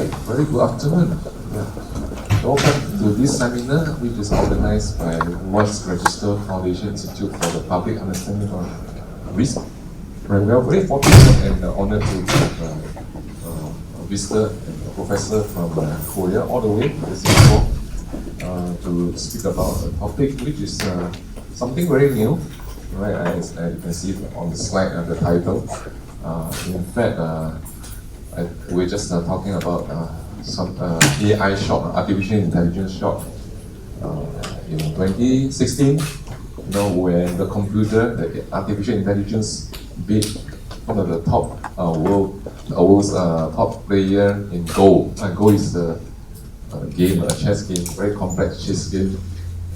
Right, very good afternoon. Yeah. Welcome to this seminar, which is organized by Voice Register Foundation Institute for the Public Understanding of Risk. Right, we are very fortunate and honored to have a visitor, a professor from Korea, all the way to Singapore, to speak about a topic which is something very new. Right, as you can see on the slide and the title. In fact, we're just talking about some AI shock, artificial intelligence shock, in 2016. When the computer, the artificial intelligence, beat one of the top world's top player in Go. Go is a game, a chess game, very complex chess game,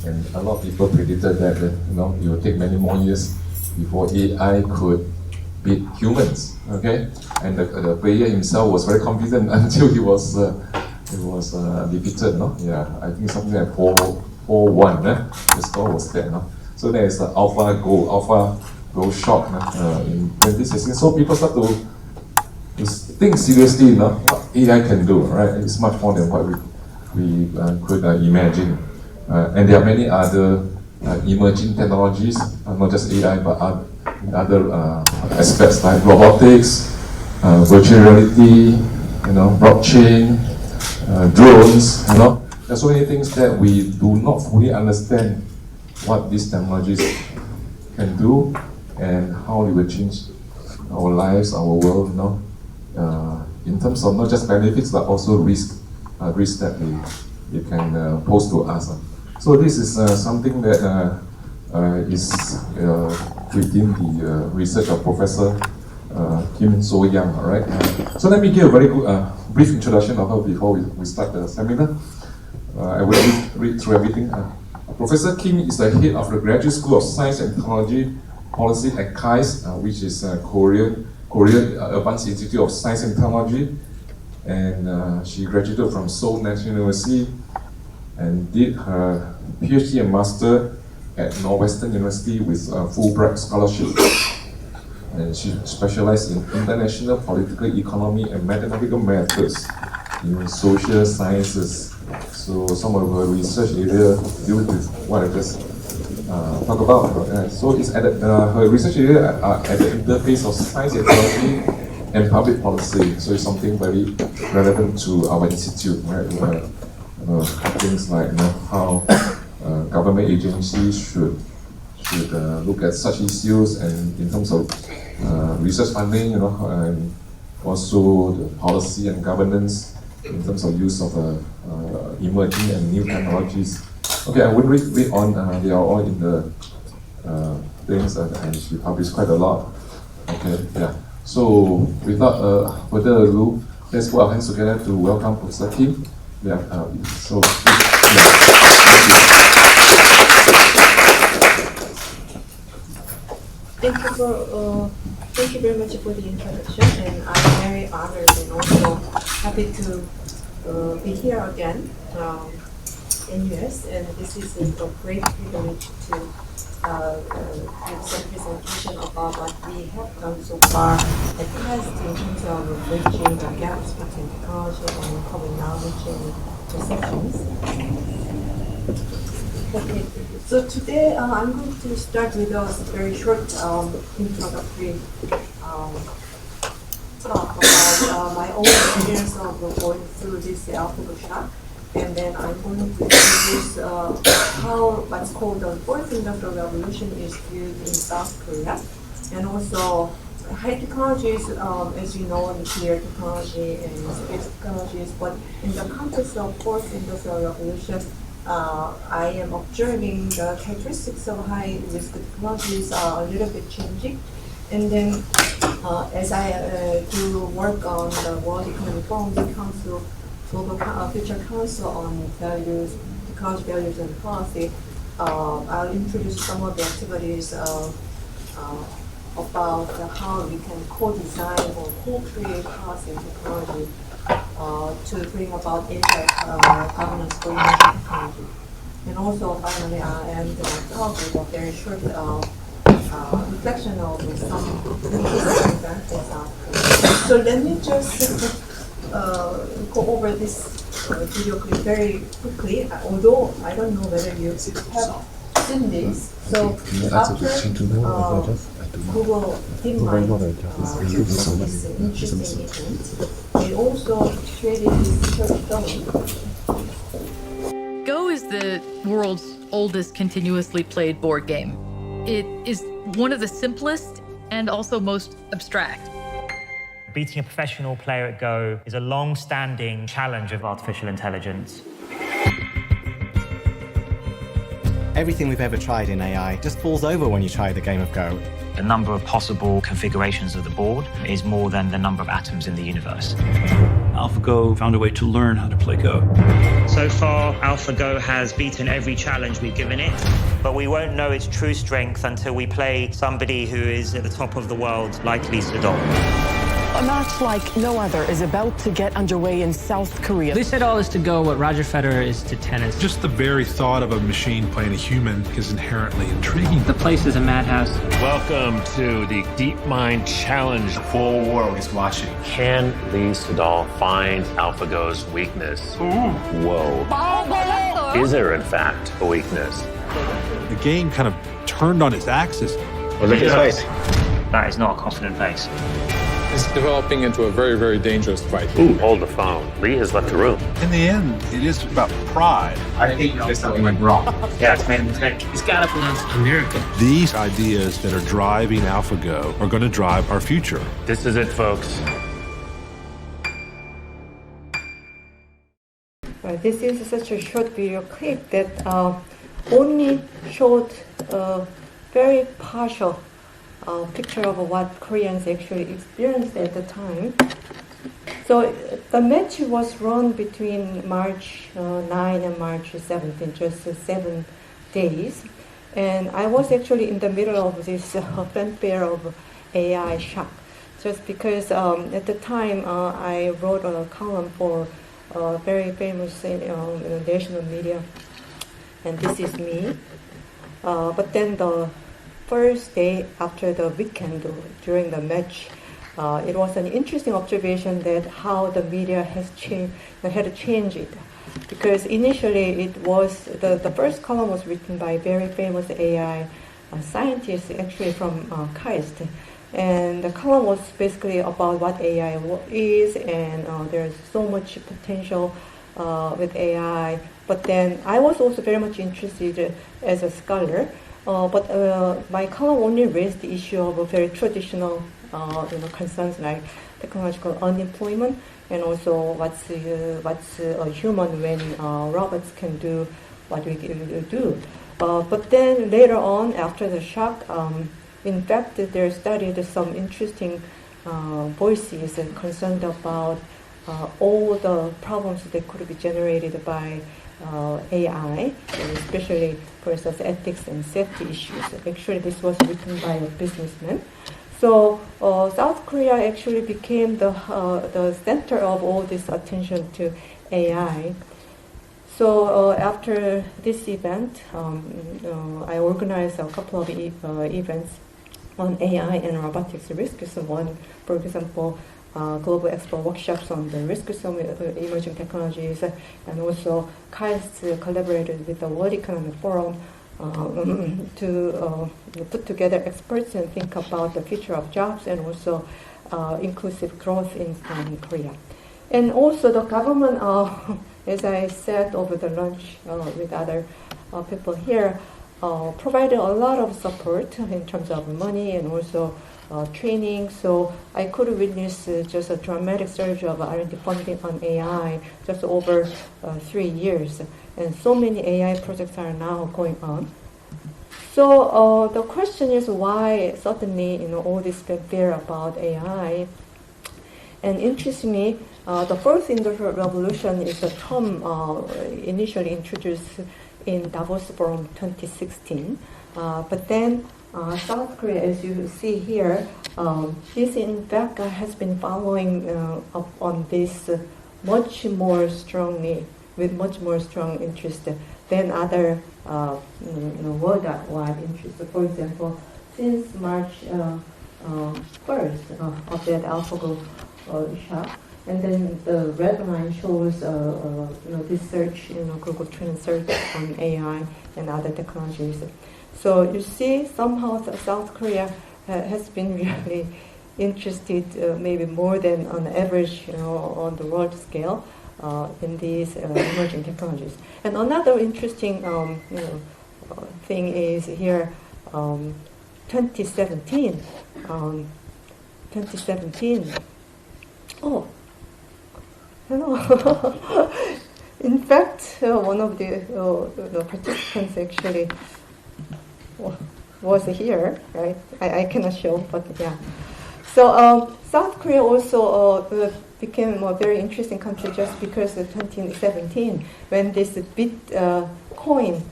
and a lot of people predicted that it will take many more years before AI could beat humans. Okay, and the player himself was very confident until he was defeated. No, yeah, I think something like 4-1. The score was that. No, so there is the AlphaGo shock in 2016. So people start to think seriously, what AI can do. Right, it's much more than what we could imagine. And there are many other emerging technologies, not just AI, but other aspects like robotics, virtual reality, blockchain, drones. There's so many things that we do not fully understand what these technologies can do and how it will change our lives, our world. In terms of not just benefits but also risk that it can pose to us. So this is something that is within the research of Professor So Young. Right? So let me give a very good brief introduction of her before we start the seminar. I will read through everything. Professor Kim is the head of the Graduate School of Science and Technology Policy at KAIST, which is Korean Advanced Institute of Science and Technology, and she graduated from Seoul National University and did her PhD and Master at Northwestern University with a Fulbright scholarship. And she specialized in international political economy and mathematical methods in social sciences. So some of her research areas deal with what I just talked about. So it's at her research area at the interface of science and technology and public policy. So it's something very relevant to our institute, right? Things like how government agencies should look at such issues, and in terms of research funding, and also the policy and governance in terms of use of emerging and new technologies. Okay, I will read on. They are all in the things, and she published quite a lot. Okay, yeah. So without further ado, let's put our hands together to welcome Professor Kim. Yeah. So. Thank you very much for the introduction, and I'm very honored and also happy to be here again in US. And this is a great privilege to give some presentation about what we have done so far at KAIST in terms of bridging the gaps between technology and public knowledge and perceptions. Okay, so today I'm going to start with a very short introductory talk about my own experience of going through this AlphaGo shock, and then I'm going to introduce how what's called the fourth industrial revolution is viewed in South Korea, and also high technologies, as you know, nuclear technology and space technologies, but in the context of fourth industrial revolution, I am observing the characteristics of high-risk technologies are a little bit changing. And then as I do work on the World Economic Forum, the Council, Global Future Council on values, technology values and policy, I'll introduce some of the activities about how we can co-design or co-create policy and technology to bring about agile governance for emerging technology. And also, finally, I am going to talk with a very short reflection of some interesting examples. So let me just go over this video clip very quickly, although I don't know whether you have seen this. So after Google DeepMind this interesting event, they also created this search domain. Go is the world's oldest continuously played board game. It is one of the simplest and also most abstract. Beating a professional player at Go is a long-standing challenge of artificial intelligence. Everything we've ever tried in AI just falls over when you try the game of Go. The number of possible configurations of the board is more than the number of atoms in the universe. AlphaGo found a way to learn how to play Go. So far, AlphaGo has beaten every challenge we've given it, but we won't know its true strength until we play somebody who is at the top of the world, like Lee Sedol. A match like no other is about to get underway in South Korea. Lee Sedol is to Go what Roger Federer is to tennis. Just the very thought of a machine playing a human is inherently intriguing. The place is a madhouse. Welcome to the DeepMind Challenge. The whole world is watching. Can Lee Sedol find AlphaGo's weakness? Whoa. Is there, in fact, a weakness? The game kind of turned on its axis. Look at his face. That is not a confident face. It's developing into a very, very dangerous fight. Ooh, hold the phone. Lee has left the room. In the end, it is about pride. I think there's something went wrong. Yeah, it's made in tech. It's got to be a miracle. These ideas that are driving AlphaGo are going to drive our future. This is it, folks. This is such a short video clip that only showed a very partial picture of what Koreans actually experienced at the time. So the match was run between March 9 and March 17, just 7 days. And I was actually in the middle of this fanfare of AI shock, just because at the time I wrote a column for a very famous national media, and this is me. But then the first day after the weekend during the match, it was an interesting observation that how the media has changed, had to change it. Because initially it was, the first column was written by a very famous AI scientist, actually from KAIST. And the column was basically about what AI is, and there's so much potential with AI. But then I was also very much interested as a scholar. But my column only raised the issue of a very traditional concerns like technological unemployment, and also what's a human when robots can do what we do. But then later on, after the shock, in fact, there studied some interesting voices concerned about all the problems that could be generated by AI, especially, for instance, ethics and safety issues. Actually, this was written by a businessman. So South Korea actually became the center of all this attention to AI. So after this event, I organized a couple of events on AI and robotics risk. So one, for example, global expert workshops on the risks of emerging technologies, and also KAIST collaborated with the World Economic Forum to put together experts and think about the future of jobs and also inclusive growth in Korea. And also the government, as I said over the lunch with other people here, provided a lot of support in terms of money and also training. So I could witness just a dramatic surge of R&D funding on AI just over 3 years. And so many AI projects are now going on. So the question is why suddenly all this fanfare about AI. And interestingly, the fourth industrial revolution is a term initially introduced in Davos Forum 2016. But then South Korea, as you see here, this in fact has been following up on this much more strongly, with much more strong interest than other worldwide interests. For example, since March 1st of that AlphaGo shock, And then the red line shows this search, Google Trend search on AI and other technologies. So you see, somehow South Korea has been really interested, maybe more than on average, on the world scale, in these emerging technologies. And another interesting, thing is here, 2017. 2017. Oh, hello. In fact, one of the participants actually was here, right? I cannot show, but yeah. So South Korea also became a very interesting country just because of 2017, when this Bitcoin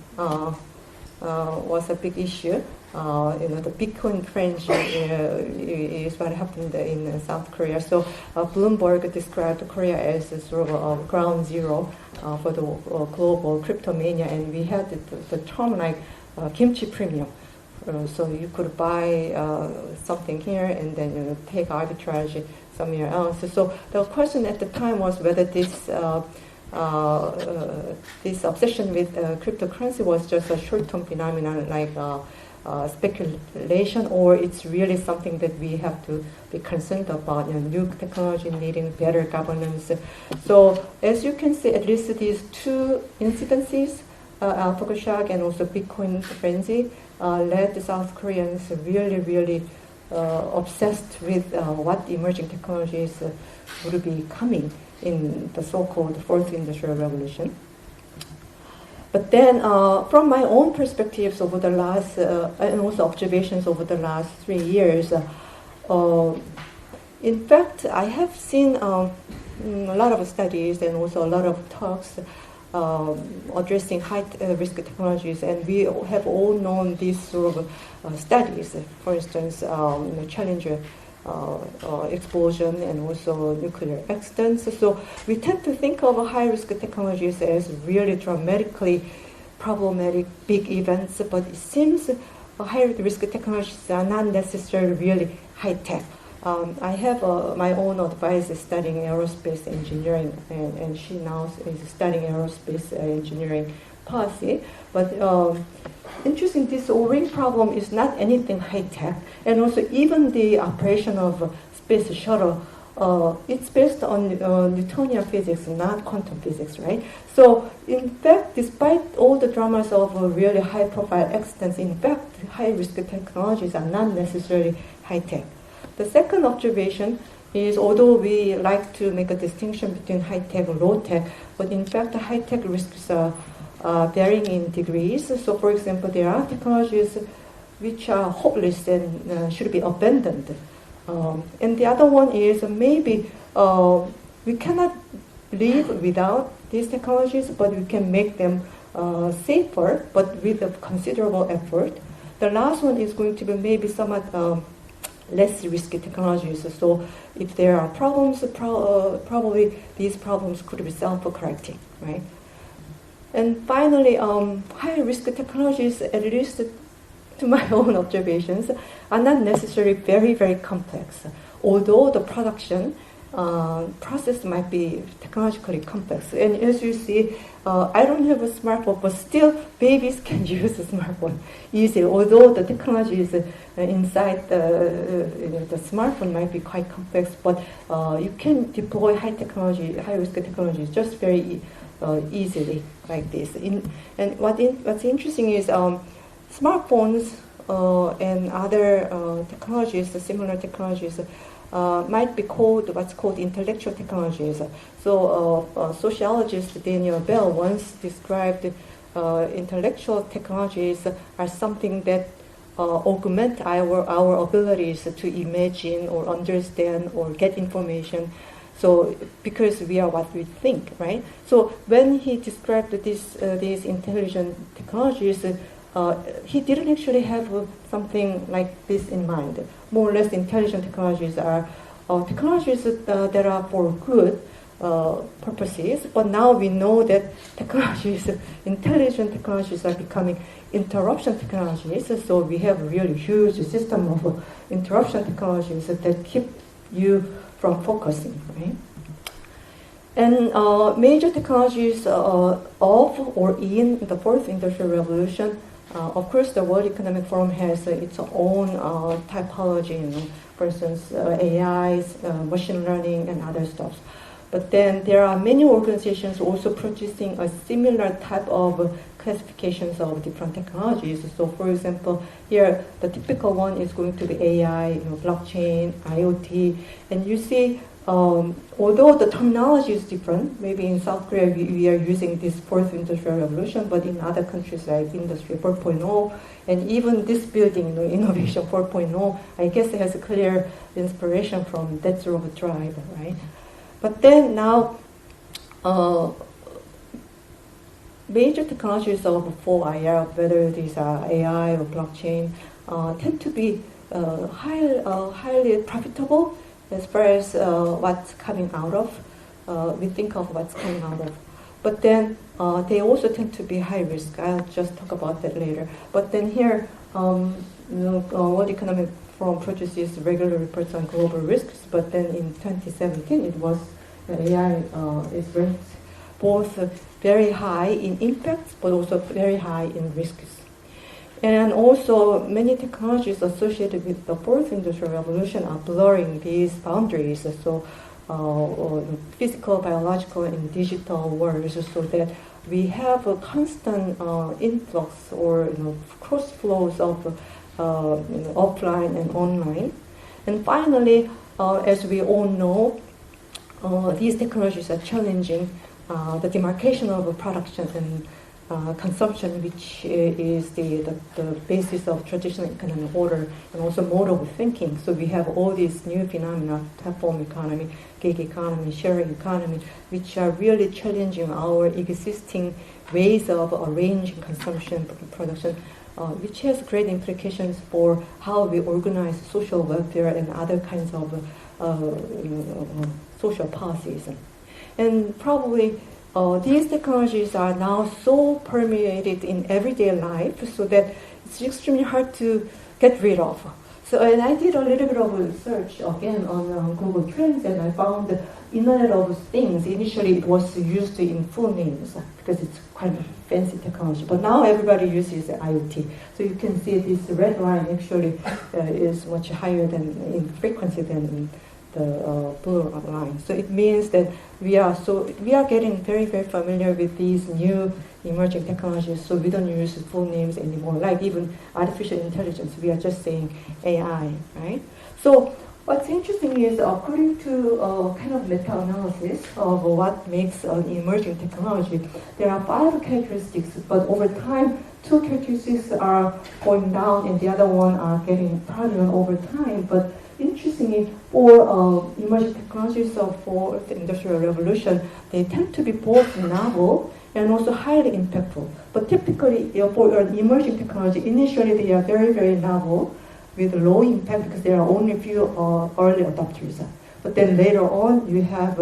was a big issue. The Bitcoin frenzy is what happened in South Korea. So Bloomberg described Korea as a sort of ground zero for the global crypto mania, and we had the term like kimchi premium. So you could buy something here and then take arbitrage somewhere else. So the question at the time was whether this obsession with cryptocurrency was just a short-term phenomenon like speculation, or it's really something that we have to be concerned about, new technology needing better governance. So as you can see, at least these two incidences, AlphaGo shock and also Bitcoin frenzy, led the South Koreans really obsessed with what emerging technologies would be coming in the so-called Fourth Industrial Revolution. But then, from my own perspectives over the last, and also observations over the last 3 years, in fact, I have seen a lot of studies and also a lot of talks addressing high-risk technologies, and we have all known these sort of studies. For instance, Challenger explosion and also nuclear accidents. So we tend to think of high-risk technologies as really dramatically problematic big events, but it seems high-risk technologies are not necessarily really high-tech. I have my own advisor studying aerospace engineering, and she now is studying aerospace engineering policy. But interesting, this O-ring problem is not anything high-tech, and also even the operation of space shuttle, it's based on Newtonian physics, not quantum physics, right? So in fact, despite all the dramas of really high-profile accidents, in fact, high-risk technologies are not necessarily high-tech. The second observation is, although we like to make a distinction between high-tech and low-tech, but in fact, the high-tech risks are varying in degrees. So, for example, there are technologies which are hopeless and should be abandoned. And the other one is maybe we cannot live without these technologies, but we can make them safer, but with a considerable effort. The last one is going to be maybe somewhat less risky technologies. So if there are problems, probably these problems could be self-correcting, right? And finally, high-risk technologies, at least to my own observations, are not necessarily very complex, although the production process might be technologically complex. And as you see, I don't have a smartphone, but still babies can use a smartphone easily, although the technologies inside the smartphone might be quite complex, but you can deploy high-risk technologies just very easily like this. And what's interesting is smartphones and other technologies, similar technologies, might be called what's called intellectual technologies. So sociologist Daniel Bell once described intellectual technologies as something that augment our abilities to imagine or understand or get information. So because we are what we think, right? So when he described these intelligent technologies, he didn't actually have something like this in mind. More or less, intelligent technologies are technologies that are for good purposes, but now we know that intelligent technologies are becoming interruption technologies, so we have a really huge system of interruption technologies that keep you from focusing, right? And major technologies of or in the fourth industrial revolution, of course, the World Economic Forum has its own typology, for instance, AI, machine learning, and other stuff. But then there are many organizations also producing a similar type of classifications of different technologies. So, for example, here the typical one is going to be AI, blockchain, IoT, and you see, although the terminology is different, maybe in South Korea we are using this fourth industrial revolution, but in other countries like Industry 4.0, and even this building, Innovation 4.0, I guess it has a clear inspiration from Dead Robot Drive, right? But then now, major technologies of 4IR, whether it is AI or blockchain, tend to be highly profitable as far as what's coming out of. We think of what's coming out of. But then they also tend to be high risk. I'll just talk about that later. But then here, World Economic Forum produces regular reports on global risks, but then in 2017 it was AI is ranked both very high in impacts, but also very high in risks. And also many technologies associated with the fourth industrial revolution are blurring these boundaries. So physical, biological, and digital worlds, so that we have a constant influx or cross flows of offline and online. And finally, as we all know, these technologies are challenging the demarcation of production and consumption, which is the basis of traditional economic order and also mode of thinking. So we have all these new phenomena, platform economy, gig economy, sharing economy, which are really challenging our existing ways of arranging consumption production, which has great implications for how we organize social welfare and other kinds of social policies. And probably these technologies are now so permeated in everyday life so that it's extremely hard to get rid of. So, and I did a little bit of research again on Google Trends, and I found the Internet of Things. Initially, it was used in full names because it's quite a fancy technology. But now everybody uses IoT. So you can see this red line actually is much higher than in frequency than in the blue line. So it means that we are getting very, very familiar with these new emerging technologies. So we don't use full names anymore. Like even artificial intelligence, we are just saying AI, right? So what's interesting is, according to kind of meta-analysis of what makes an emerging technology, there are 5 characteristics, but over time, 2 characteristics are going down and the other one are getting prevalent over time. But interestingly, for emerging technologies for the Industrial Revolution, they tend to be both novel and also highly impactful. But typically, for an emerging technology, initially they are very, very novel with low impact because there are only a few early adopters. But then later on, you have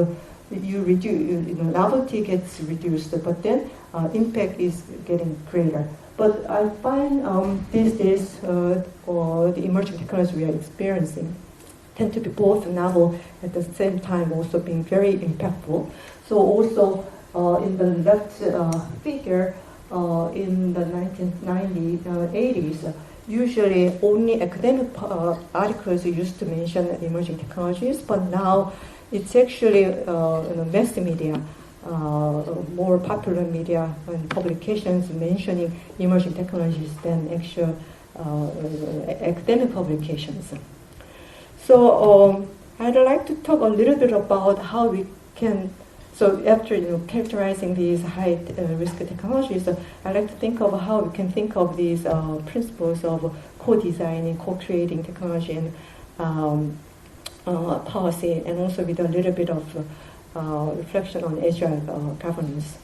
novelty gets reduced, but then impact is getting greater. But I find these days the emerging technologies we are experiencing tend to be both novel at the same time also being very impactful. So also in the left figure in the 1990s, 80s, usually only academic articles used to mention emerging technologies, but now it's actually mass media, more popular media and publications mentioning emerging technologies than actual academic publications. So I'd like to talk a little bit about how we can, so after characterizing these high risk technologies, I'd like to think of how we can think of these principles of co-designing, co-creating technology and policy, and also with a little bit of reflection on agile governance.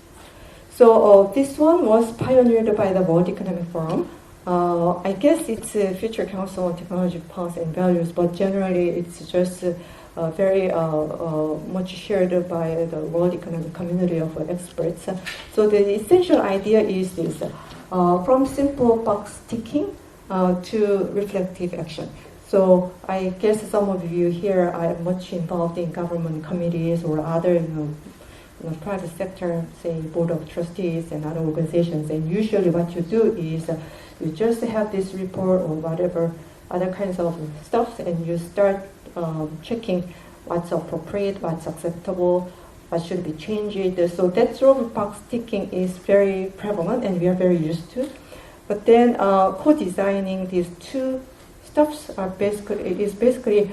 So this one was pioneered by the World Economic Forum. I guess it's a Future Council on Technology, Policy and Values, but generally it's just very much shared by the World Economic Community of experts. So the essential idea is this, from simple box ticking to reflective action. So I guess some of you here are much involved in government committees or other private sector, say board of trustees and other organizations, and usually what you do is you just have this report or whatever other kinds of stuff, and you start checking what's appropriate, what's acceptable, what should be changed. So that sort of box ticking is very prevalent and we are very used to. But then co-designing these two stuffs are basically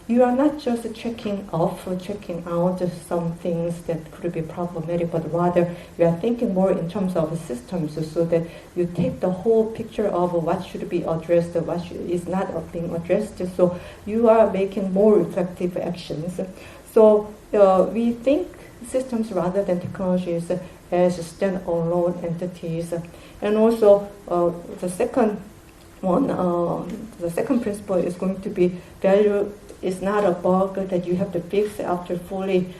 you are not just checking off or checking out some things that could be problematic, but rather you are thinking more in terms of systems, so that you take the whole picture of what should be addressed, what is not being addressed. So you are making more effective actions. So we think systems rather than technologies as standalone entities. And also the second principle is going to be value is not a bug that you have to fix after fully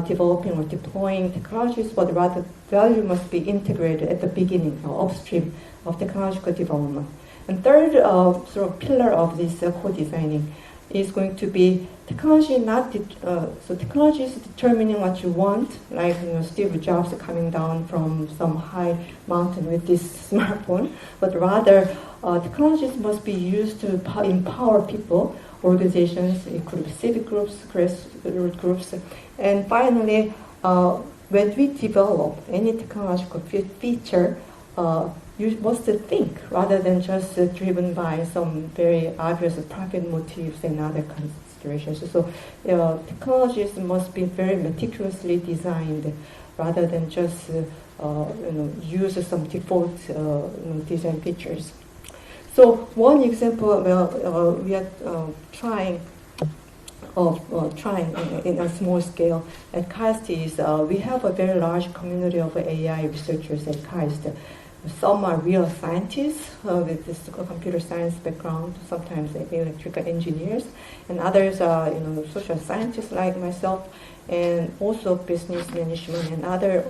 developing or deploying technologies, but rather value must be integrated at the beginning or upstream of technological development. And third sort of pillar of this co-designing is going to be technology so technology is determining what you want, like Steve Jobs coming down from some high mountain with this smartphone, but rather technologies must be used to empower people, organizations, it could be civic groups, grassroots groups, and finally, when we develop any technological feature, you must think rather than just driven by some very obvious profit motives and other considerations. So technologies must be very meticulously designed rather than just use some default design features. So one example we are trying in a small scale at KAIST is we have a very large community of AI researchers at KAIST. Some are real scientists with this computer science background, sometimes electrical engineers, and others are social scientists like myself, and also business management and other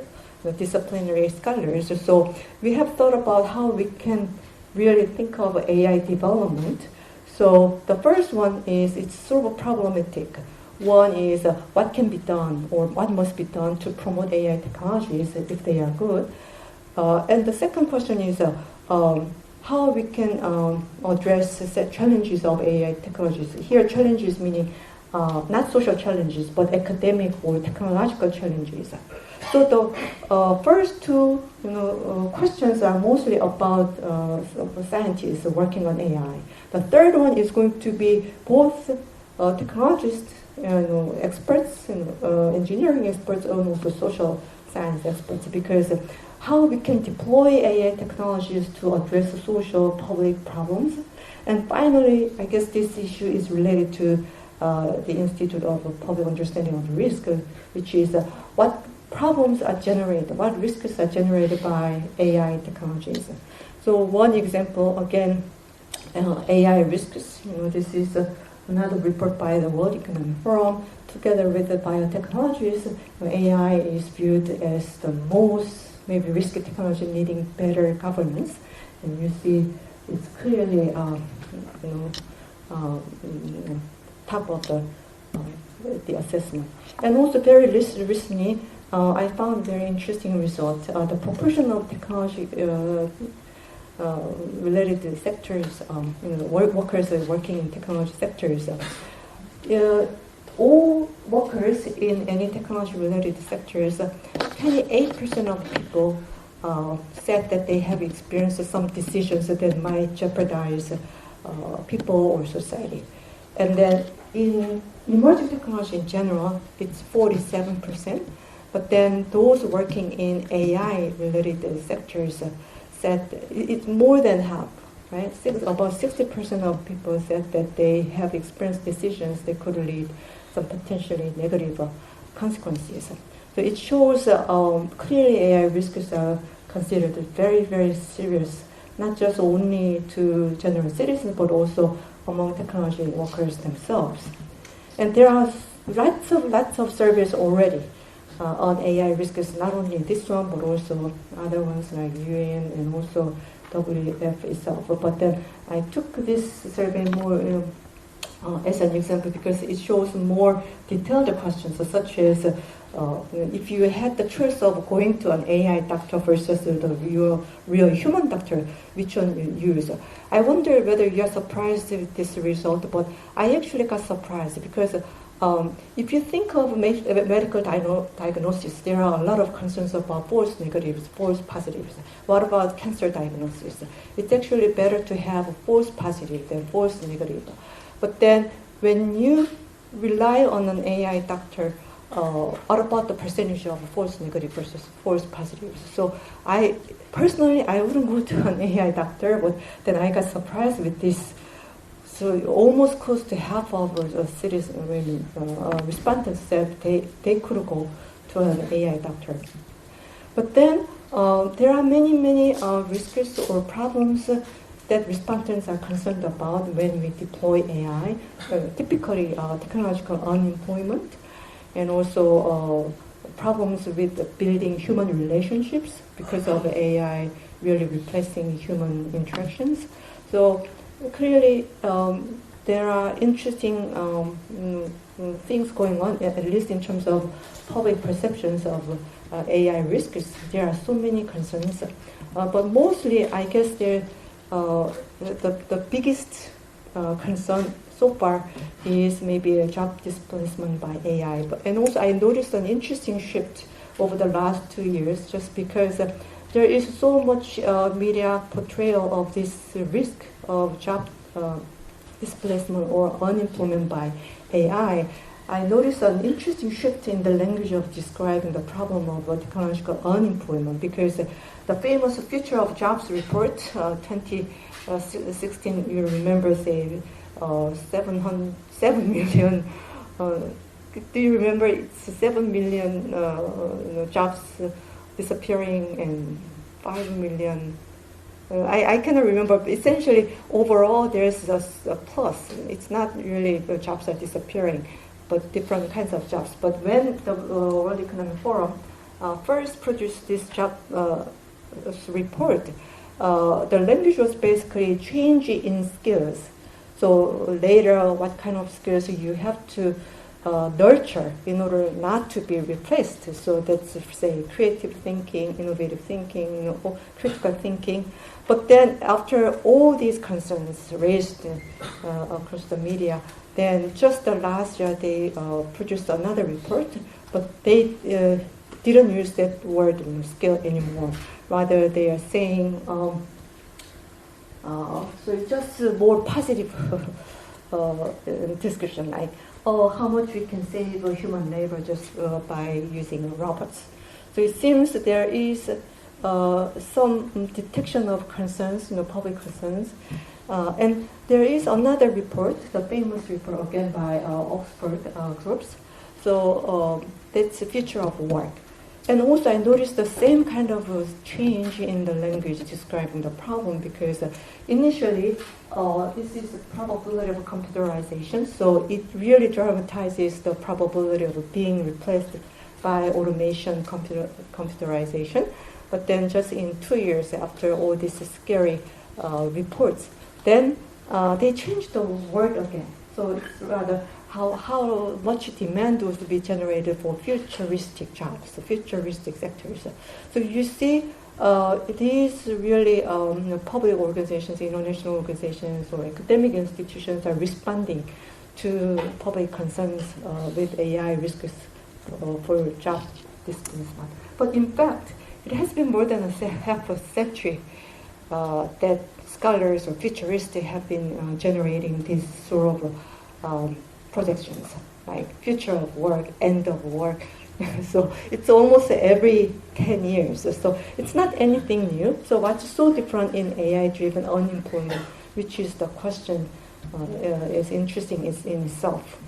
disciplinary scholars. So we have thought about how we can really think of AI development. So the first one is it's sort of problematic. One is what can be done or what must be done to promote AI technologies if they are good. And the second question is how we can address the challenges of AI technologies. Here, challenges meaning not social challenges, but academic or technological challenges. So the first two questions are mostly about scientists working on AI. The third one is going to be both technologists, experts, and engineering experts, and also social science experts, because how we can deploy AI technologies to address social public problems. And finally, I guess this issue is related to the Institute of Public Understanding of Risk, which is what problems are generated, what risks are generated by AI technologies. So one example, again, AI risks. This is another report by the World Economic Forum. Together with the biotechnologies, AI is viewed as the most maybe risky technology needing better governance, and you see it's clearly top of the assessment. And also very recently, I found a very interesting result. The proportion of technology related to sectors, workers working in technology sectors. All workers in any technology-related sectors, 28% of people said that they have experienced some decisions that might jeopardize people or society. And then in emerging technology in general, it's 47%. But then those working in AI-related sectors said it's more than half. Right? About 60% of people said that they have experienced decisions that could lead some potentially negative consequences. So it shows clearly AI risks are considered very, very serious, not just only to general citizens, but also among technology workers themselves. And there are lots of surveys already on AI risks, not only this one, but also other ones like UN and also WF itself. But then I took this survey more as an example because it shows more detailed questions, such as if you had the choice of going to an AI doctor versus the real human doctor, which one you use? I wonder whether you are surprised with this result, but I actually got surprised because if you think of medical diagnosis, there are a lot of concerns about false negatives, false positives. What about cancer diagnosis? It's actually better to have a false positive than false negative. But then when you rely on an AI doctor, what about the percentage of false negative versus false positives? So I wouldn't go to an AI doctor, but then I got surprised with this. So almost close to half of respondents said they could go to an AI doctor. But then there are many risks or problems that respondents are concerned about when we deploy AI, typically technological unemployment, and also problems with building human relationships because of AI really replacing human interactions. So clearly, there are interesting things going on, at least in terms of public perceptions of AI risks. There are so many concerns, but mostly, I guess, the biggest concern so far is maybe a job displacement by AI. And also, I noticed an interesting shift over the last 2 years, just because there is so much media portrayal of this risk of job displacement or unemployment by AI. I noticed an interesting shift in the language of describing the problem of technological unemployment, because the famous Future of Jobs report, 2016, you remember, say, 7 million. Do you remember? It's 7 million jobs disappearing and 5 million. I cannot remember, but essentially, overall, there's a plus. It's not really the jobs are disappearing, but different kinds of jobs. But when the World Economic Forum first produced this job report, the language was basically change in skills. So later, what kind of skills you have to nurture in order not to be replaced. So that's, say, creative thinking, innovative thinking, or critical thinking. But then after all these concerns raised across the media, then just last year they produced another report, but they didn't use that word skill anymore. Rather, they are saying, so it's just more positive description, like, how much we can save human labor just by using robots. So it seems that there is some detection of concerns, public concerns. And there is another report, the famous report again by Oxford groups. So that's the future of work. And also I noticed the same kind of change in the language describing the problem, because initially this is the probability of computerization. So it really dramatizes the probability of being replaced by automation, computerization. But then just in 2 years after all these scary reports, then they changed the word again. So it's rather how much demand was to be generated for futuristic jobs, futuristic sectors. So you see, it is really public organizations, international organizations, or academic institutions are responding to public concerns with AI risks for job displacement. But in fact, it has been more than half a century that scholars or futurists have been generating these sort of projections, like future of work, end of work. So it's almost every 10 years. So it's not anything new. So what's so different in AI-driven unemployment, which is the question, is interesting in itself.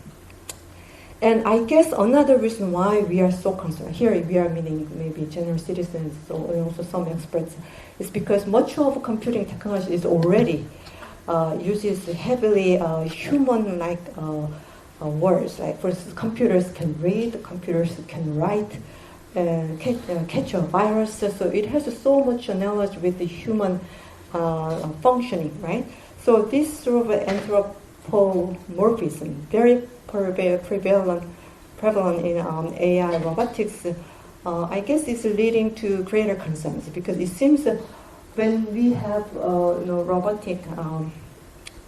And I guess another reason why we are so concerned, here we are meaning maybe general citizens or also some experts, is because much of computing technology is already uses heavily human-like words. Like, for instance, computers can read, computers can write, catch a virus. So it has so much analogy with the human functioning, right? So this sort of anthropomorphism, very prevalent in AI robotics. I guess it's leading to greater concerns because it seems that when we have robotic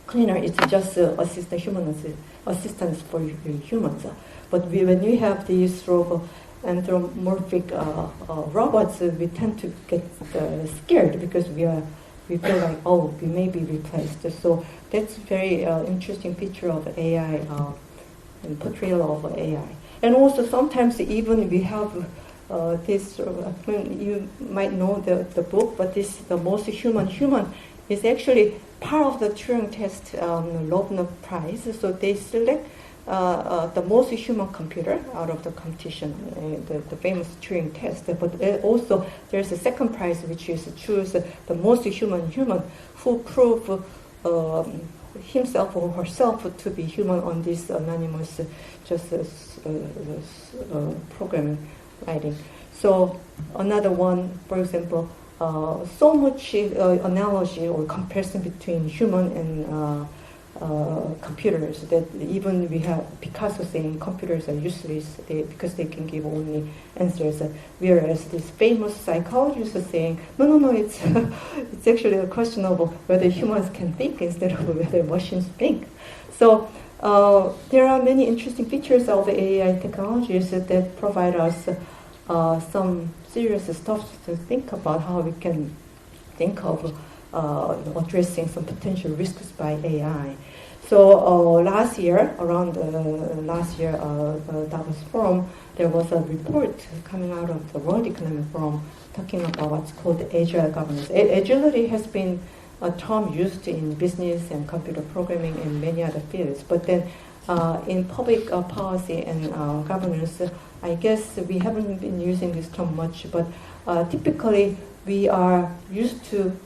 cleaner, it's just assistance for humans. But when we have these anthropomorphic robots, we tend to get scared because we feel like, oh, we may be replaced. So that's a very interesting feature of AI and portrayal of AI. And also sometimes even we have this, you might know the book, but this The Most Human is actually part of the Turing test Loebner Prize. So they select the most human computer out of the competition, the famous Turing test. But also there's a second prize, which is to choose the most human who prove himself or herself to be human on this anonymous programming writing. So another one, for example, so much analogy or comparison between human and computers that even we have Picasso saying computers are useless because they can give only answers, whereas this famous psychologist is saying no, it's it's actually a question of whether humans can think instead of whether machines think. So there are many interesting features of AI technologies that provide us some serious stuff to think about how we can think of addressing some potential risks by AI. So last year, around Davos Forum, there was a report coming out of the World Economic Forum talking about what's called Agile Governance. Agility has been a term used in business and computer programming and many other fields, but then in public policy and governance, I guess we haven't been using this term much, but typically we are used to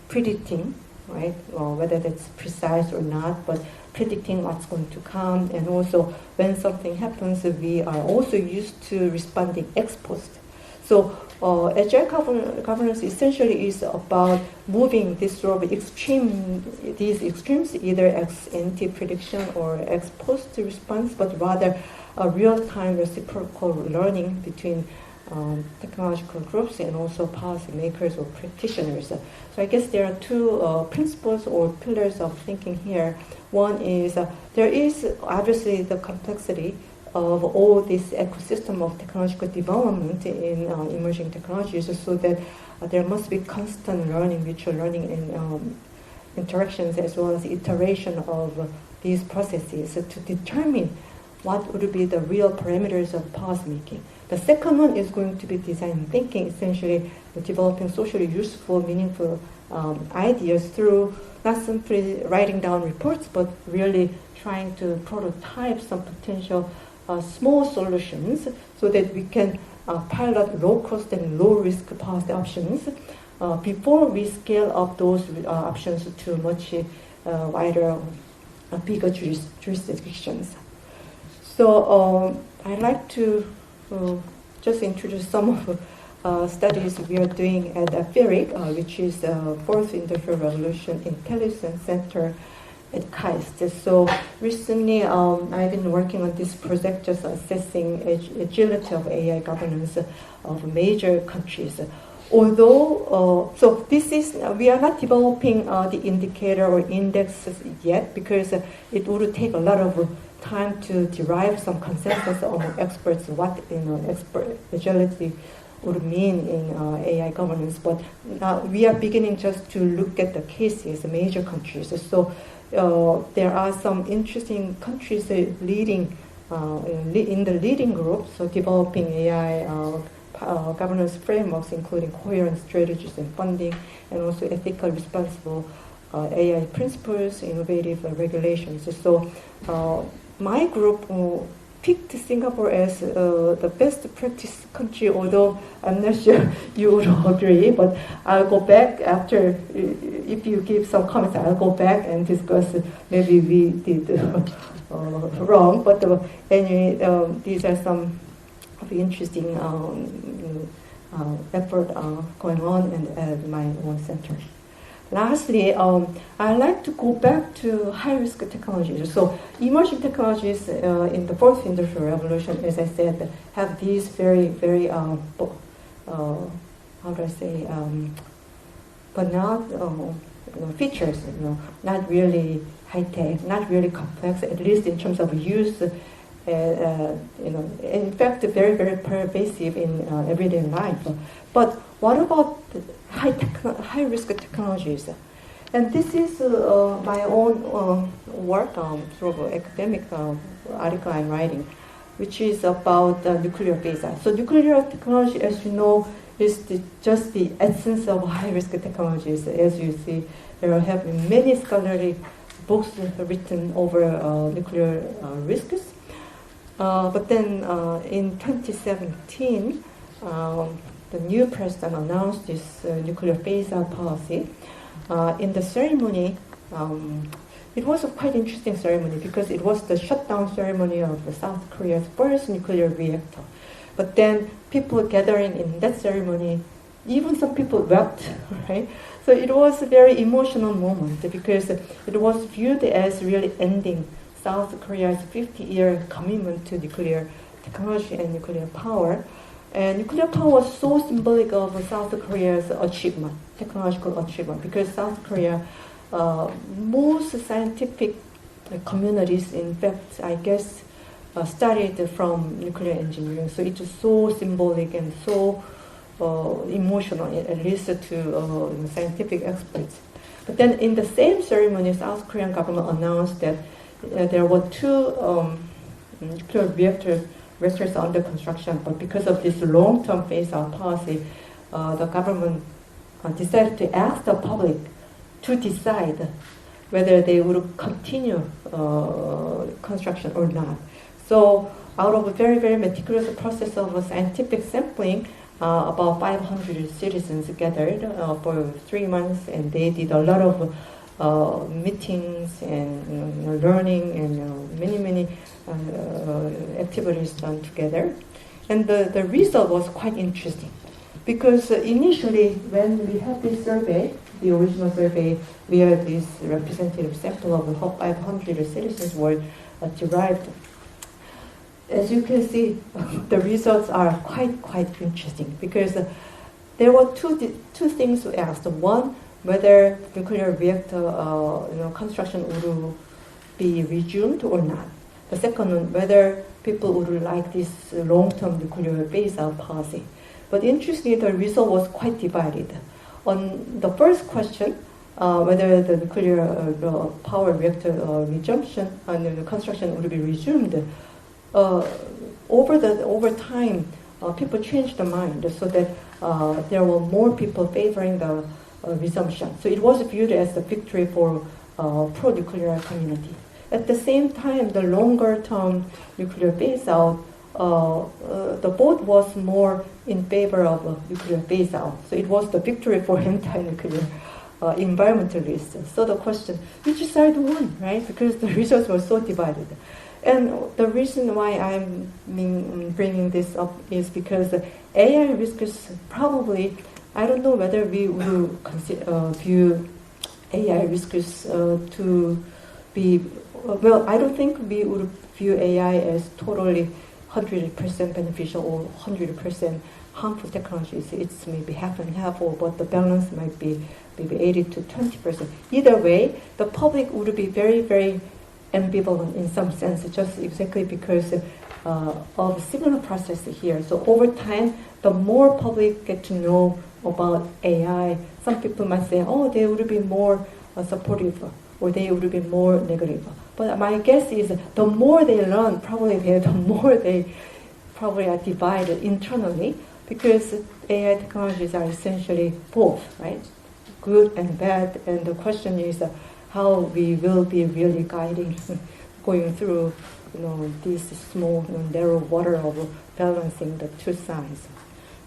predicting, right? Well, whether that's precise or not, but predicting what's going to come, and also when something happens, we are also used to responding ex post. So Agile governance essentially is about moving these extremes, either ex ante prediction or ex post response, but rather a real-time reciprocal learning between technological groups and also policymakers or practitioners. So I guess there are two principles or pillars of thinking here. One is there is obviously the complexity of all this ecosystem of technological development in emerging technologies, so that there must be constant learning, mutual learning, and interactions as well as iteration of these processes to determine what would be the real parameters of policy making. The second one is going to be design thinking, essentially developing socially useful, meaningful ideas through not simply writing down reports, but really trying to prototype some potential small solutions so that we can pilot low-cost and low-risk policy options before we scale up those options to much wider, bigger jurisdictions. So I'd like to just introduce some of studies we are doing at Epilogue, which is the Fourth Industrial Revolution Intelligence Center at KAIST. So recently I've been working on this project just assessing agility of AI governance of major countries. Although, so this is, we are not developing the indicator or indexes yet because it would take a lot of time to derive some consensus among experts what expert agility would mean in AI governance. But now we are beginning just to look at the cases, major countries. So there are some interesting countries leading in the leading group, so developing AI governance frameworks, including coherent strategies and funding, and also ethical, responsible AI principles, innovative regulations. So my group picked Singapore as the best practice country, although I'm not sure you would agree, but I'll go back after, if you give some comments, I'll go back and discuss maybe we did wrong, but anyway, these are some of the interesting effort going on at my own center. lastly, I'd like to go back to high-risk technologies. So emerging technologies in the fourth industrial revolution, as I said, have these very, very, how do I say, but not features, not really high-tech, not really complex, at least in terms of use, in fact, very, very pervasive in everyday life. But what about high-risk technologies? And this is my own work through academic article I'm writing, which is about nuclear phase-out. So nuclear technology, as you know, is just the essence of high-risk technologies. As you see, there have been many scholarly books written over nuclear risks. But then in 2017, the new president announced this nuclear phase-out policy. In the ceremony, it was a quite interesting ceremony because it was the shutdown ceremony of South Korea's first nuclear reactor. But then people gathering in that ceremony, even some people wept, right? So it was a very emotional moment because it was viewed as really ending South Korea's 50-year commitment to nuclear technology and nuclear power. And nuclear power was so symbolic of South Korea's achievement, technological achievement, because South Korea, most scientific communities, in fact, I guess, studied from nuclear engineering. So it was so symbolic and so emotional, at least to scientific experts. But then in the same ceremony, South Korean government announced that there were two nuclear reactors under construction, but because of this long-term phase-out policy, the government decided to ask the public to decide whether they would continue construction or not. So out of a very, very meticulous process of scientific sampling, about 500 citizens gathered for 3 months, and they did a lot of meetings and learning and many activities done together. And the result was quite interesting because initially when we had this survey, the original survey, where this representative sample of 500 citizens were derived, as you can see, the results are quite interesting because there were two things we asked. One, whether nuclear reactor construction would be resumed or not. The second one, whether people would like this long-term nuclear phase-out policy. But interestingly, the result was quite divided. On the first question, whether the nuclear power reactor resumption and the construction would be resumed, over time, people changed their mind so that there were more people favoring the resumption. So it was viewed as a victory for pro-nuclear community. At the same time, the longer-term nuclear phase-out, the vote was more in favor of nuclear phase-out. So it was the victory for anti-nuclear environmentalists. So the question, which side won, right? Because the results were so divided. And the reason why I'm bringing this up is because AI risks probably, I don't know whether we will view AI risks to be, well, I don't think we would view AI as totally 100% beneficial or 100% harmful technologies. It's maybe half and half, or but the balance might be maybe 80 to 20%. Either way, the public would be very, very ambivalent in some sense, just exactly because of similar process here. So over time, the more public get to know about AI, some people might say, oh, they would be more supportive, or they would be more negative. But my guess is the more they learn, probably the more they probably are divided internally, because AI technologies are essentially both, right? Good and bad. And the question is how we will be really guiding, going through, this small, narrow water of balancing the two sides.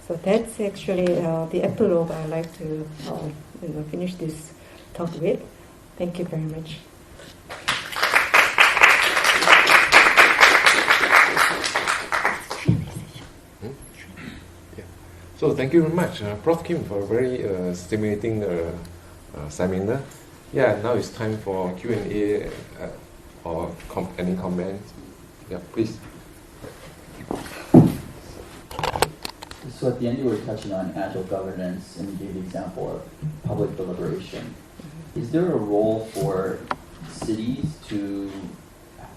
So that's actually the epilogue I'd like to finish this talk with. Thank you very much. So thank you very much, Prof Kim, for a very stimulating seminar. Yeah, now it's time for Q&A or any comments. Yeah, please. So at the end you were touching on Agile Governance and you gave the example of public deliberation. Is there a role for cities to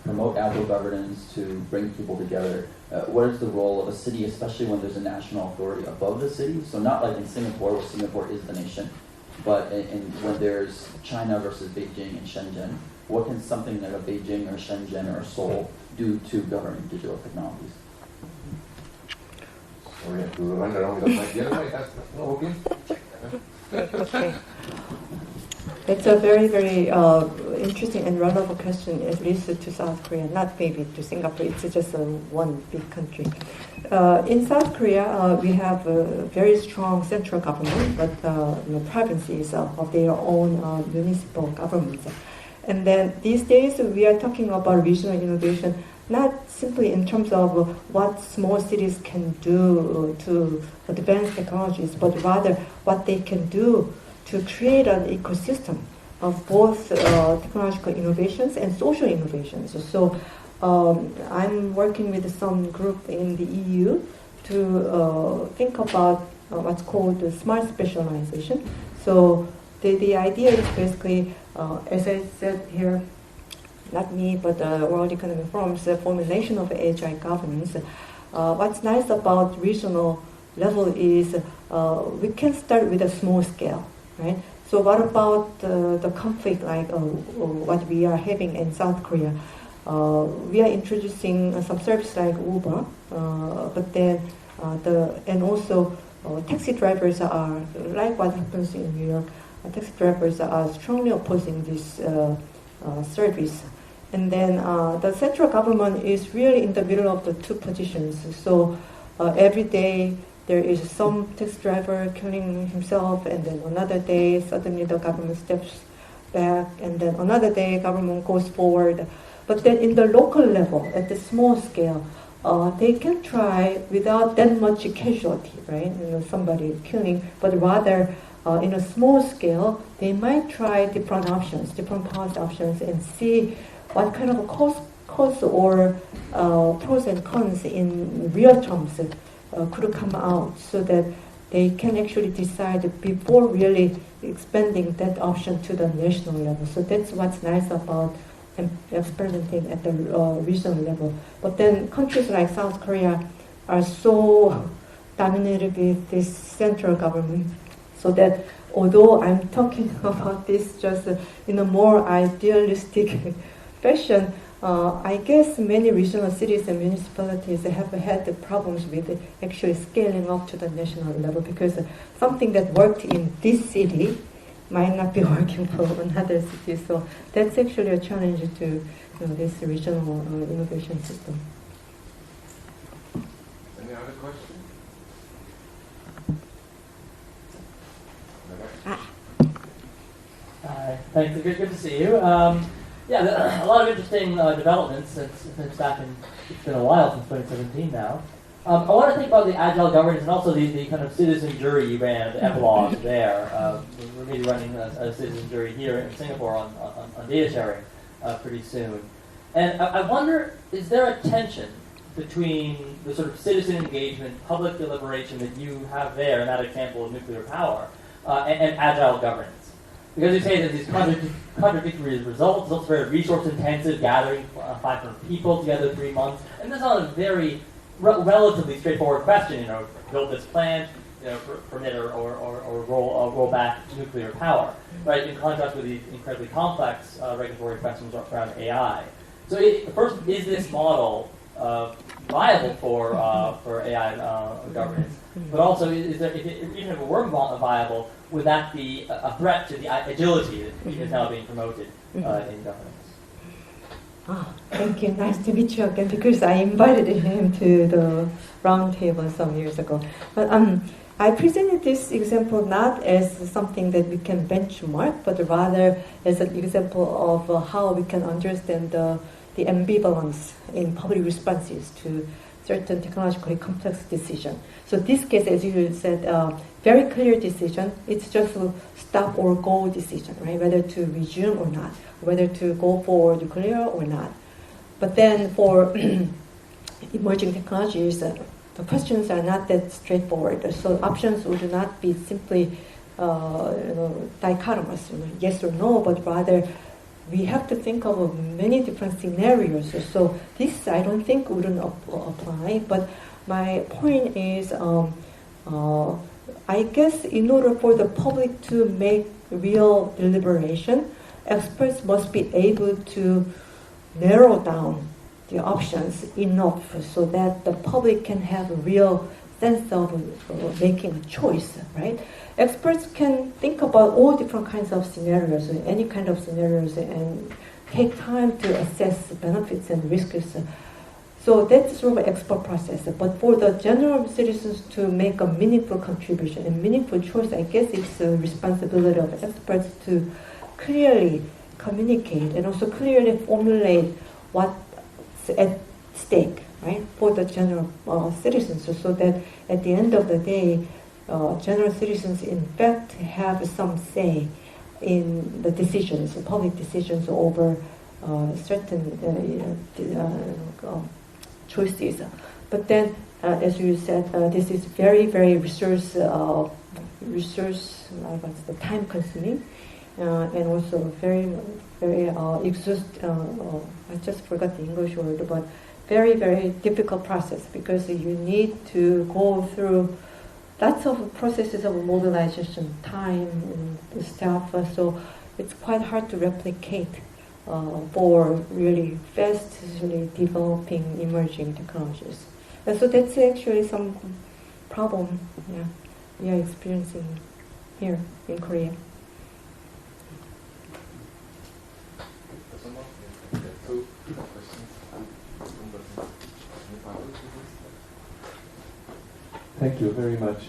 promote Agile Governance, to bring people together? What is the role of a city, especially when there's a national authority above the city? So not like in Singapore, where Singapore is the nation, but when there's China versus Beijing and Shenzhen, what can something like a Beijing or Shenzhen or Seoul do to govern digital technologies? So we have to run around with the mic. Yeah, that's not working. Okay. It's a very, very interesting and relevant question, at least to South Korea, not maybe to Singapore. It's just one big country. In South Korea, we have a very strong central government, but provinces of their own municipal governments. And then these days, we are talking about regional innovation, not simply in terms of what small cities can do to advance technologies, but rather what they can do to create an ecosystem of both technological innovations and social innovations. So I'm working with some group in the EU to think about what's called the smart specialization. So the idea is basically, as I said here, not me, but the World Economic Forum's formulation of Agile Governance. What's nice about regional level is we can start with a small scale, right? So what about the conflict like what we are having in South Korea? We are introducing some service like Uber, but then and also taxi drivers are, like what happens in New York, taxi drivers are strongly opposing this service. And then the central government is really in the middle of the two positions. So every day there is some taxi driver killing himself, and then another day suddenly the government steps back, and then another day government goes forward. But then in the local level, at the small scale, they can try without that much casualty, right? Somebody killing, but rather in a small scale, they might try different options, different policy options, and see what kind of costs or pros and cons in real terms could come out, so that they can actually decide before really expanding that option to the national level. So that's what's nice about experimenting at the regional level. But then countries like South Korea are so dominated with this central government, so that although I'm talking about this just in a more idealistic fashion, I guess many regional cities and municipalities have had the problems with actually scaling up to the national level, because something that worked in this city might not be working for another city. So that's actually a challenge to this regional innovation system. Any other questions? Thanks. Good to see you. Yeah, a lot of interesting developments since back in, it's been a while since 2017 now. I want to think about the Agile Governance and also the kind of citizen jury you ran, the Epilogue there. We're going to be running a citizen jury here in Singapore on data sharing pretty soon. And I wonder, is there a tension between the sort of citizen engagement, public deliberation that you have there in that example of nuclear power and Agile Governance? Because you say that these contradictory results, it's also very resource-intensive, gathering 500 people together 3 months, and this is on a very relatively straightforward question. Build this plant, permit or roll back nuclear power, right? In contrast with these incredibly complex regulatory questions around AI. So, first, is this model viable for AI governance? But also, is there, even if it were viable, would that be a threat to the agility that is now being promoted in governance? Oh, thank you. Nice to meet you again, because I invited him to the round table some years ago. But I presented this example not as something that we can benchmark, but rather as an example of how we can understand the ambivalence in public responses to certain technologically complex decision. So this case, as you said, very clear decision. It's just a stop or go decision, right? Whether to resume or not, whether to go for nuclear or not. But then for emerging technologies, the questions are not that straightforward. So options would not be simply dichotomous, yes or no, but rather we have to think of many different scenarios. So this I don't think wouldn't apply. But my point is, I guess in order for the public to make real deliberation, experts must be able to narrow down the options enough so that the public can have a real sense of making a choice, right? Experts can think about all different kinds of scenarios, any kind of scenarios, and take time to assess benefits and risks. So that's sort of an expert process. But for the general citizens to make a meaningful contribution and meaningful choice, I guess it's the responsibility of experts to clearly communicate and also clearly formulate what's at stake, right, for the general citizens, so that at the end of the day, general citizens in fact have some say in the decisions, public decisions over certain choices. But then, as you said, this is very, very resource time consuming, and also very, very I just forgot the English word, but very, very difficult process, because you need to go through lots of processes of mobilization, time, and stuff. So it's quite hard to replicate for really fastly developing emerging technologies. And so that's actually some problem we are experiencing here in Korea. Thank you very much.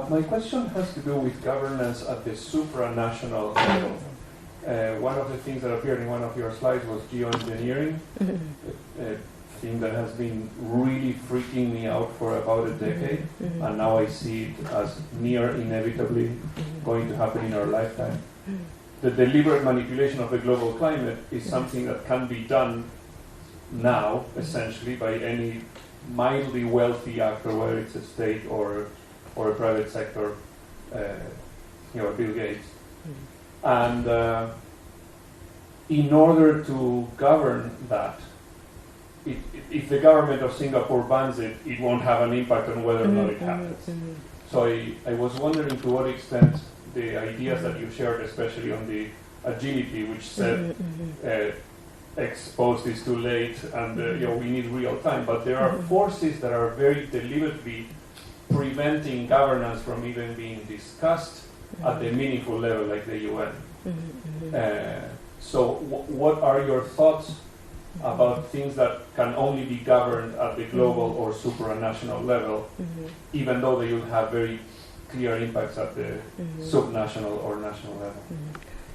My question has to do with governance at the supranational level. One of the things that appeared in one of your slides was geoengineering, a thing that has been really freaking me out for about a decade, and now I see it as near inevitably going to happen in our lifetime. The deliberate manipulation of the global climate is something that can be done now, essentially, by any mildly wealthy actor, whether it's a state or a private sector, Bill Gates. And in order to govern that, if the government of Singapore bans it, it won't have an impact on whether or not it happens. So I was wondering to what extent the ideas that you shared, especially on the agility, which said X post is too late and we need real time, but there are forces that are very deliberately preventing governance from even being discussed at the meaningful level, like the UN. So what are your thoughts about things that can only be governed at the global or supranational level, even though they will have very clear impacts at the subnational or national level?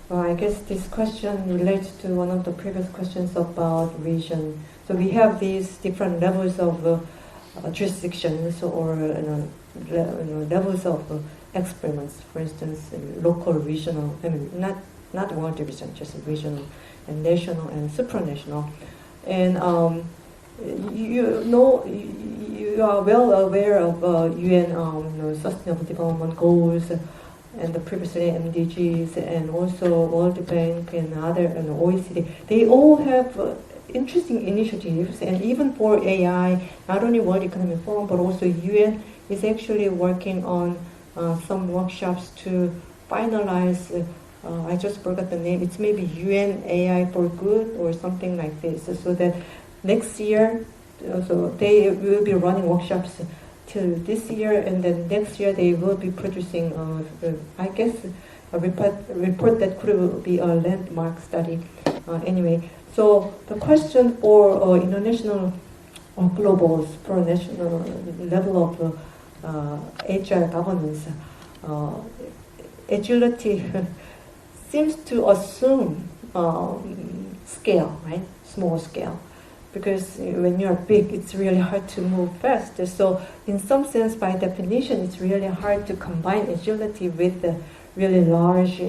Well, I guess this question relates to one of the previous questions about region. So we have these different levels of jurisdictions or levels of experiments. For instance, local, regional. I mean, not world division, just regional and national and supranational. And you are well aware of UN Sustainable Development Goals and the previously MDGs, and also World Bank and other, and OECD. They all have interesting initiatives, and even for AI, not only World Economic Forum but also UN is actually working on some workshops to finalize. I just forgot the name. It's maybe UN AI for Good or something like this. So that next year, so they will be running workshops till this year, and then next year they will be producing, I guess, a report that could be a landmark study. Anyway, so the question for international or global, for national level of agile governance, agility seems to assume scale, right? Small scale. because when you are big, it's really hard to move fast. So in some sense, by definition, it's really hard to combine agility with the really large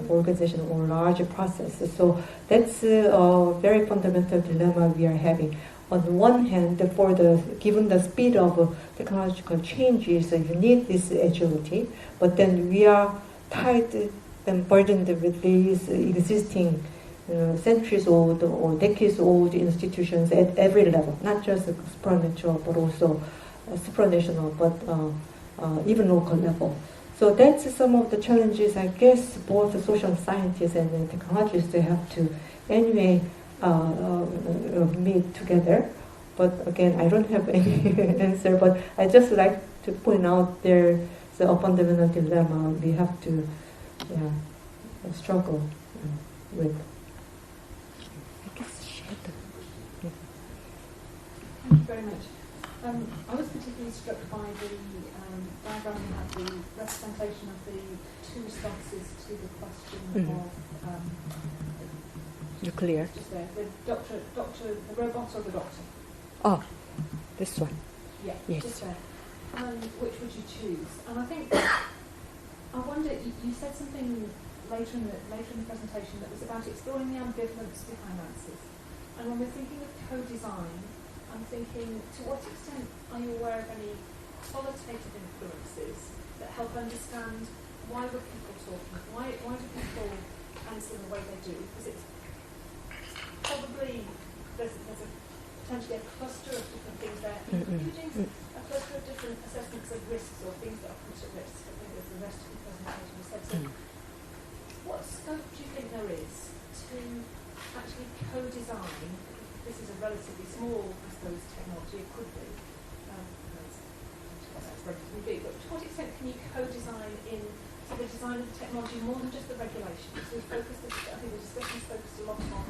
organization or large processes. So that's a very fundamental dilemma we are having. On the one hand, given the speed of technological changes, you need this agility, but then we are tied and burdened with these existing centuries-old or decades-old institutions at every level, not just exponential, but also supranational, but even local level. So that's some of the challenges, I guess, both the social scientists and the technologists, they have to anyway meet together. But again, I don't have any answer, but I just like to point out there's a fundamental dilemma we have to struggle with. Thank you very much. I was particularly struck by the diagram you had, the representation of the two responses to the question of nuclear. Just there, the the robot or the doctor? Oh, this one. Yeah, yes. Just there. Which would you choose? And I think I wonder. You said something later in the presentation that was about exploring the ambivalence behind answers. And when we're thinking of co-design, I'm thinking, to what extent are you aware of any qualitative influences that help understand why were people talking? Why do people answer the way they do? Because it's probably there's a potentially a cluster of different things there, including a cluster of different assessments of risks or things that are put at risk. I think there's the rest of the presentation you said. So, what scope do you think there is to actually co-design? This is a relatively small, I suppose, technology. It could be. That's relatively big. But to what extent can you co-design in the design of the technology more than just the regulation? So I think the discussion's focused a lot on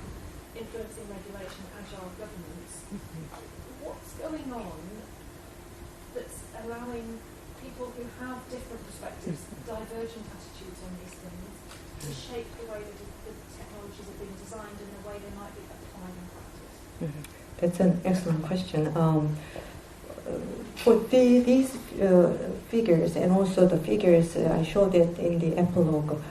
influencing regulation, agile governance. What's going on that's allowing people who have different perspectives, divergent attitudes on these things, to shape the way that the technologies are being designed and the way they might be applied in practice? That's an excellent question. For these figures, and also the figures I showed it in the epilogue,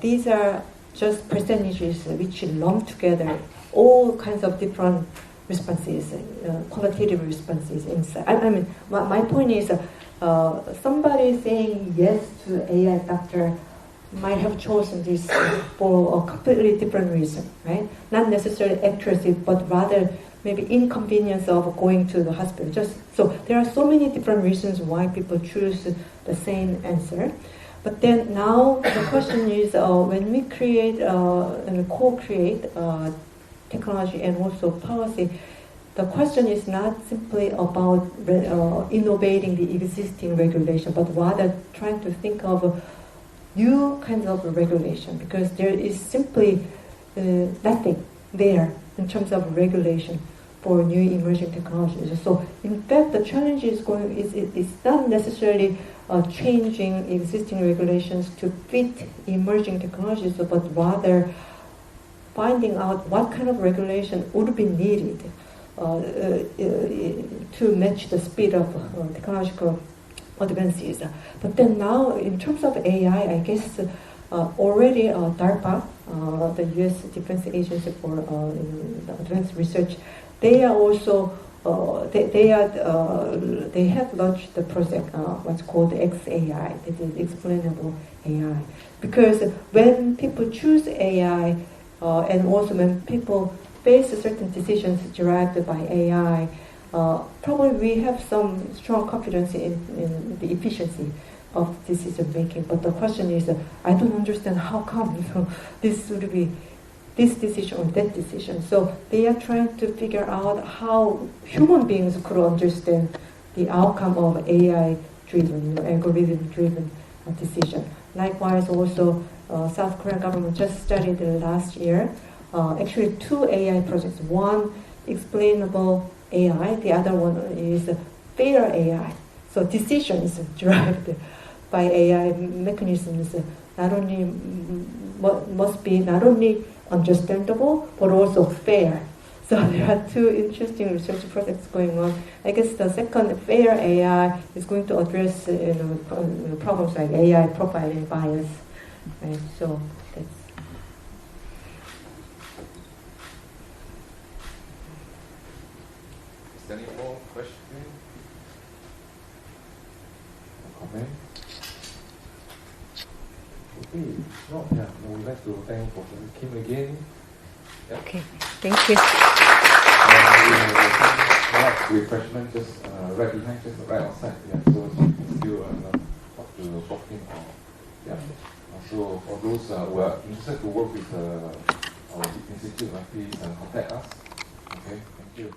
these are just percentages which lump together all kinds of different responses, qualitative responses inside. I mean, my point is, somebody saying yes to AI doctor might have chosen this for a completely different reason, right? Not necessarily accuracy, but rather maybe inconvenience of going to the hospital. So there are so many different reasons why people choose the same answer. But then now the question is, when we create and co-create technology and also policy, the question is not simply about innovating the existing regulation, but rather trying to think of new kinds of regulation, because there is simply nothing there in terms of regulation for new emerging technologies. So in fact, the challenge is it's not necessarily changing existing regulations to fit emerging technologies, but rather finding out what kind of regulation would be needed to match the speed of technological advances. But then now, in terms of AI, I guess already DARPA, the U.S. Defense Agency for Advanced Research, they are also they have launched the project what's called XAI, that is explainable AI, because when people choose AI and also when people face certain decisions derived by AI, probably we have some strong confidence in the efficiency of decision making. But the question is, I don't understand how come this would be this decision or that decision. So they are trying to figure out how human beings could understand the outcome of AI-driven, algorithm-driven decision. Likewise, also South Korean government just studied last year, actually 2 AI projects. One, explainable AI, the other one is fair AI. So decisions derived by AI mechanisms not only must be not only understandable but also fair. So there are two interesting research projects going on. I guess the second, fair AI, is going to address problems like AI profiling bias. Right? So that's. Is there any more questions? Comment? Okay. No, yeah. We would like to thank Prof Kim again. Yeah. Okay. Thank you. Refreshment just right behind, just right outside. Yeah, so you can still talk to Prof Kim. Yeah. So for those who are interested to work with our institute, please contact us. Okay. Thank you.